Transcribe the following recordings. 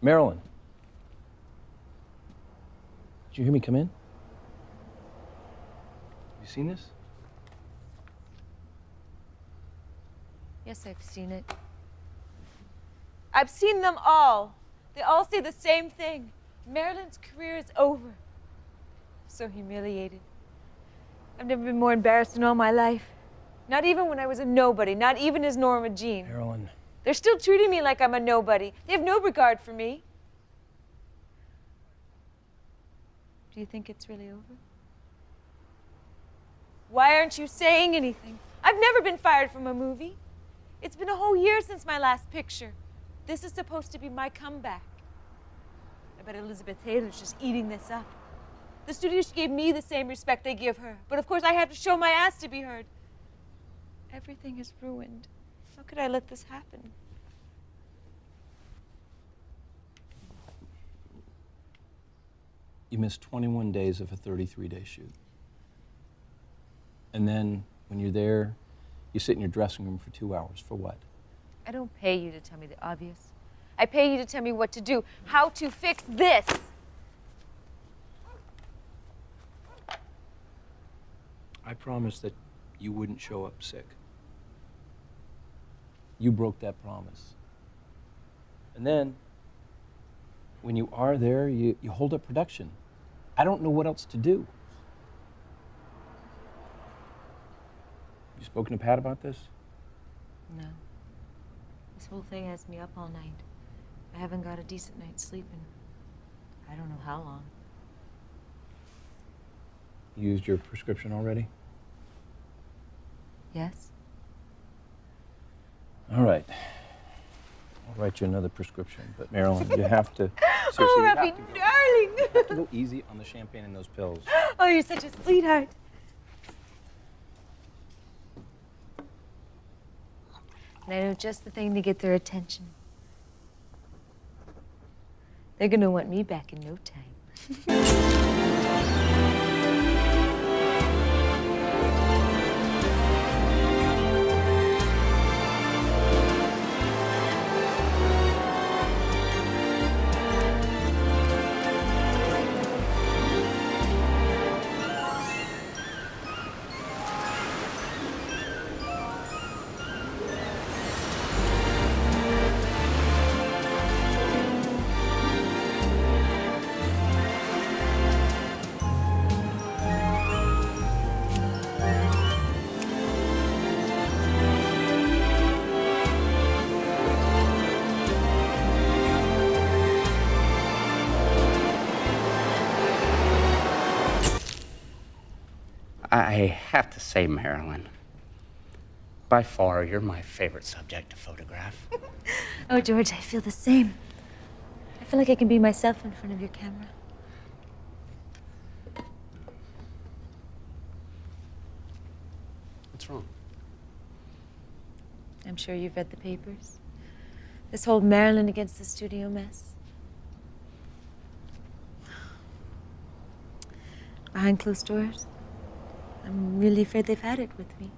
Marilyn. Did you hear me come in? You seen this? Yes, I've seen it. I've seen them all. They all say the same thing. Marilyn's career is over. I'm so humiliated. I've never been more embarrassed in all my life. Not even when I was a nobody, not even as Norma Jean. Marilyn. They're still treating me like I'm a nobody. They have no regard for me. Do you think it's really over? Why aren't you saying anything? I've never been fired from a movie. It's been a whole year since my last picture. This is supposed to be my comeback. I bet Elizabeth Taylor's just eating this up. The studio gave me the same respect they give her. But of course I have to show my ass to be heard. Everything is ruined. How could I let this happen? You missed 21 days of a 33-day shoot. And then, when you're there, you sit in your dressing room for 2 hours. For what? I don't pay you to tell me the obvious. I pay you to tell me what to do, how to fix this. I promised that you wouldn't show up sick. You broke that promise. And then, when you are there, you hold up production. I don't know what else to do. You spoken to Pat about this? No. This whole thing has me up all night. I haven't got a decent night's sleep in I don't know how long. You used your prescription already? Yes? All right. I'll write you another prescription, but Marilyn, you have to, seriously, Oh, you have Rafi, to go. darling! You have to go easy on the champagne and those pills. Oh, you're such a sweetheart. And I know just the thing to get their attention. They're gonna want me back in no time. I have to say, Marilyn, by far, you're my favorite subject to photograph. Oh, George, I feel the same. I feel like I can be myself in front of your camera. What's wrong? I'm sure you've read the papers. This whole Marilyn against the studio mess. Behind closed doors, I'm really afraid they've had it with me.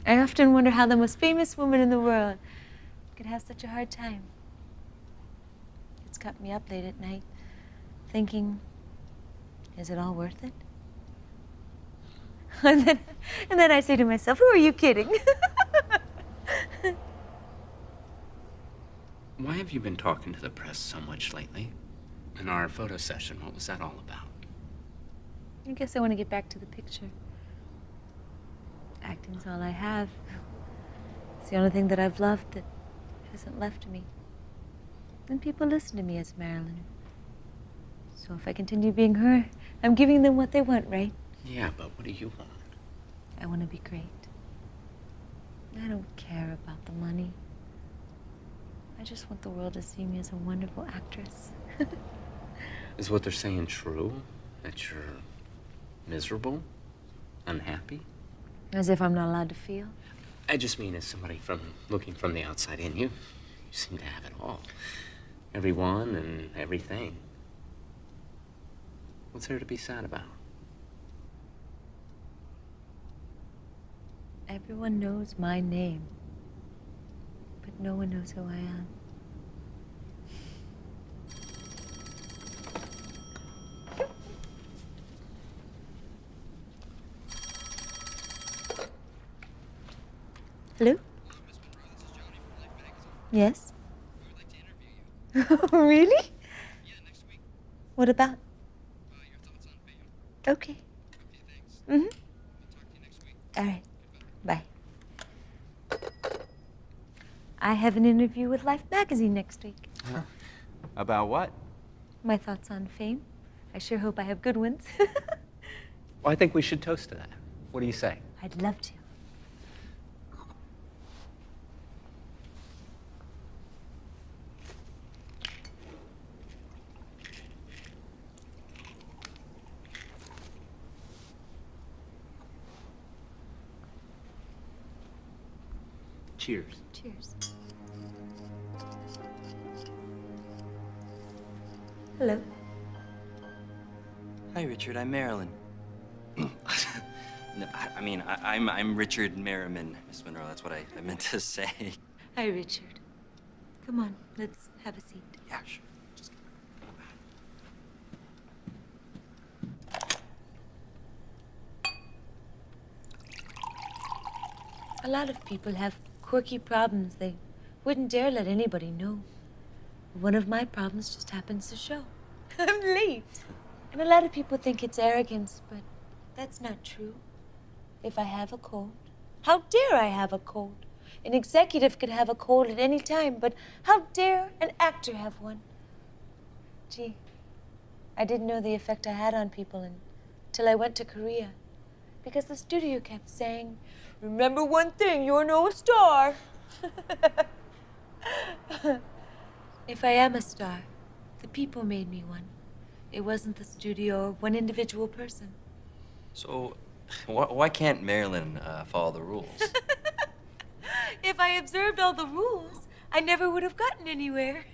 I often wonder how the most famous woman in the world could have such a hard time. It's kept me up late at night, thinking, is it all worth it? And then I say to myself, who are you kidding? Why have you been talking to the press so much lately? In our photo session, what was that all about? I guess I want to get back to the picture. Acting's all I have. It's the only thing that I've loved that hasn't left me. And people listen to me as Marilyn. So if I continue being her, I'm giving them what they want, right? Yeah, but what do you want? I want to be great. I don't care about the money. I just want the world to see me as a wonderful actress. Is what they're saying true? That you're miserable? Unhappy? As if I'm not allowed to feel. I just mean as somebody looking from the outside in, you seem to have it all. Everyone and everything. What's there to be sad about? Everyone knows my name, but no one knows who I am. Yes? I would like to interview you. Really? Yeah, next week. What about? Your thoughts on fame? Okay. Okay, thanks. Mm-hmm. I'll talk to you next week. All right. Goodbye. Bye. I have an interview with Life magazine next week. About what? My thoughts on fame. I sure hope I have good ones. Well, I think we should toast to that. What do you say? I'd love to. Cheers. Cheers. Hello. Hi, Richard. I'm Marilyn. No, I'm Richard Merriman, Miss Monroe. That's what I meant to say. Hi, Richard. Come on, let's have a seat. Yeah, sure. Just A lot of people have quirky problems they wouldn't dare let anybody know. One of my problems just happens to show. I'm late. And a lot of people think it's arrogance, but that's not true. If I have a cold, how dare I have a cold? An executive could have a cold at any time, but how dare an actor have one? Gee, I didn't know the effect I had on people until I went to Korea. Because the studio kept saying, remember one thing, you're no star. If I am a star, the people made me one. It wasn't the studio or one individual person. So, why can't Marilyn follow the rules? If I observed all the rules, I never would have gotten anywhere.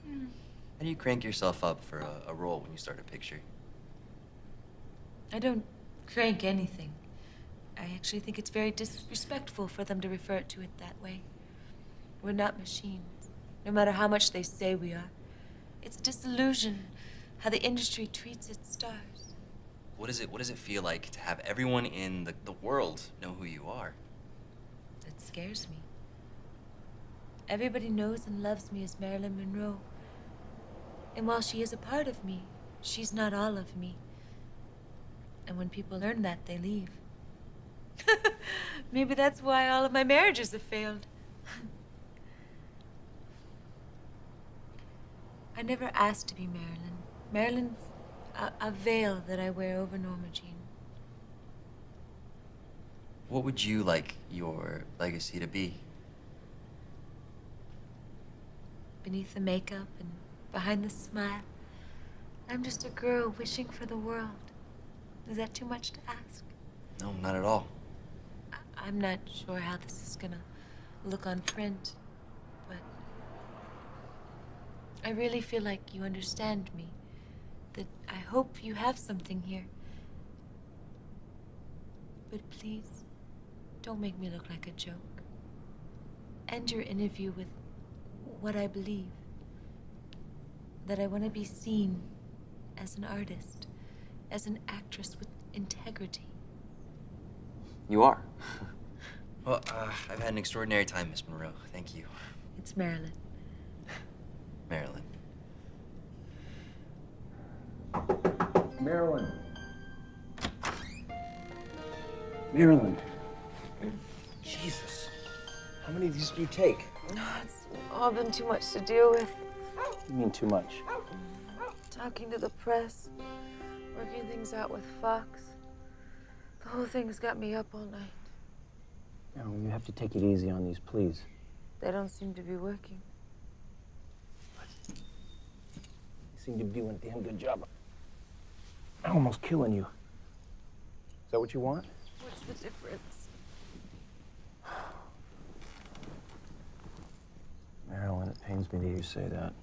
How do you crank yourself up for a role when you start a picture? I don't crank anything. I actually think it's very disrespectful for them to refer to it that way. We're not machines, no matter how much they say we are. It's a disillusion how the industry treats its stars. What does it feel like to have everyone in the world know who you are? It scares me. Everybody knows and loves me as Marilyn Monroe. And while she is a part of me, she's not all of me. And when people learn that, they leave. Maybe that's why all of my marriages have failed. I never asked to be Marilyn. Marilyn's a veil that I wear over Norma Jean. What would you like your legacy to be? Beneath the makeup and behind the smile, I'm just a girl wishing for the world. Is that too much to ask? No, not at all. I'm not sure how this is gonna look on print, but I really feel like you understand me. That I hope you have something here. But please, don't make me look like a joke. End your interview with what I believe. That I want to be seen as an artist, as an actress with integrity. You are. Well, I've had an extraordinary time, Miss Monroe. Thank you. It's Marilyn. Marilyn. Marilyn. Marilyn. Jesus. How many of these do you take? It's all been too much to deal with. You mean too much? Talking to the press, working things out with Fox. The whole thing's got me up all night. No, you have to take it easy on these, please. They don't seem to be working. You seem to be doing a damn good job. I'm almost killing you. Is that what you want? What's the difference? Marilyn, it pains me to hear you say that.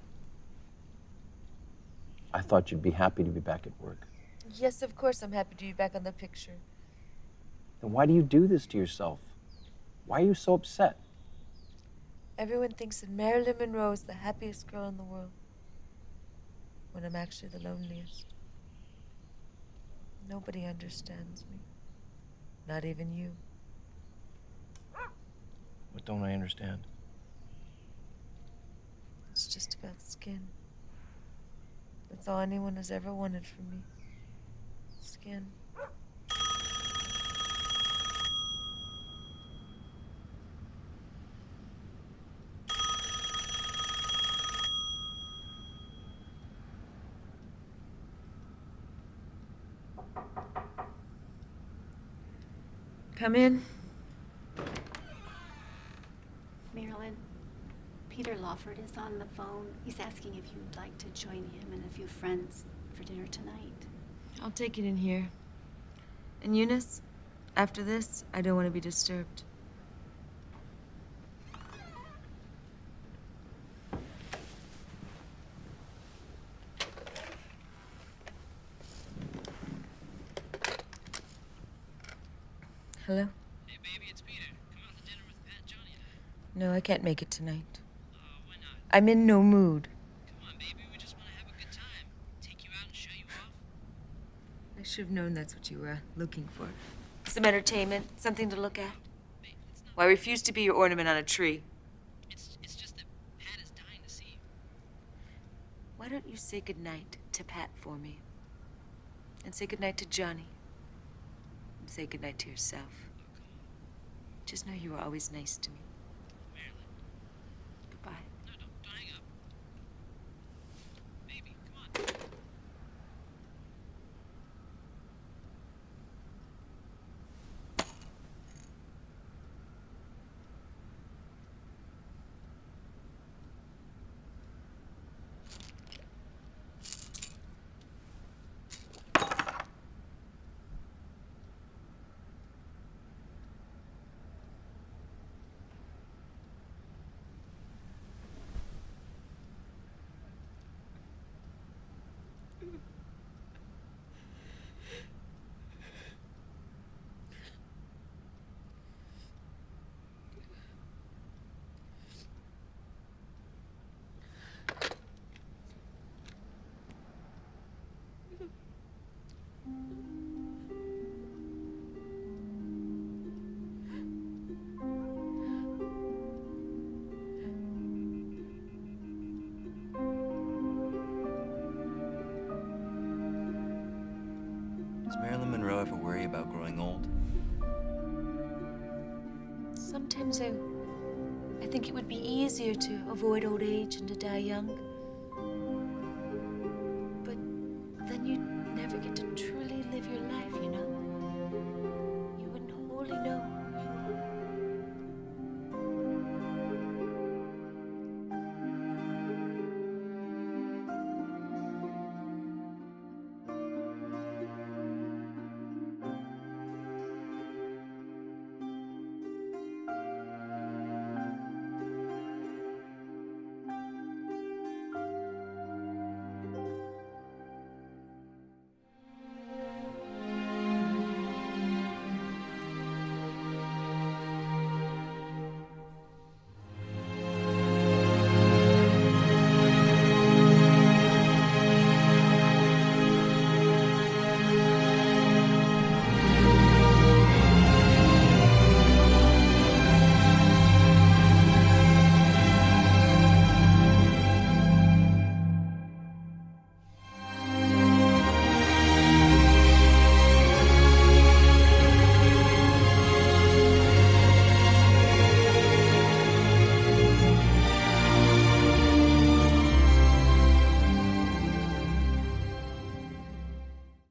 I thought you'd be happy to be back at work. Yes, of course I'm happy to be back on the picture. Then why do you do this to yourself? Why are you so upset? Everyone thinks that Marilyn Monroe is the happiest girl in the world, when I'm actually the loneliest. Nobody understands me. Not even you. What don't I understand? It's just about skin. That's all anyone has ever wanted from me. Skin. Come in. Marilyn, Peter Lawford is on the phone. He's asking if you'd like to join him and a few friends for dinner tonight. I'll take it in here. And Eunice, after this, I don't want to be disturbed. Hello? Hey, baby, it's Peter. Come out to dinner with Pat, Johnny, and I. No, I can't make it tonight. Why not? I'm in no mood. Come on, baby. We just want to have a good time. Take you out and show you off. I should have known that's what you were looking for. Some entertainment, something to look at. Babe, it's not. Well, I refuse to be your ornament on a tree. It's just that Pat is dying to see you. Why don't you say goodnight to Pat for me? And say goodnight to Johnny. And say goodnight to yourself. Oh, come on. Just know you were always nice to me. Marilyn. Goodbye. No, don't hang up. Baby, come on. Does Marilyn Monroe ever worry about growing old? Sometimes I think it would be easier to avoid old age and to die young.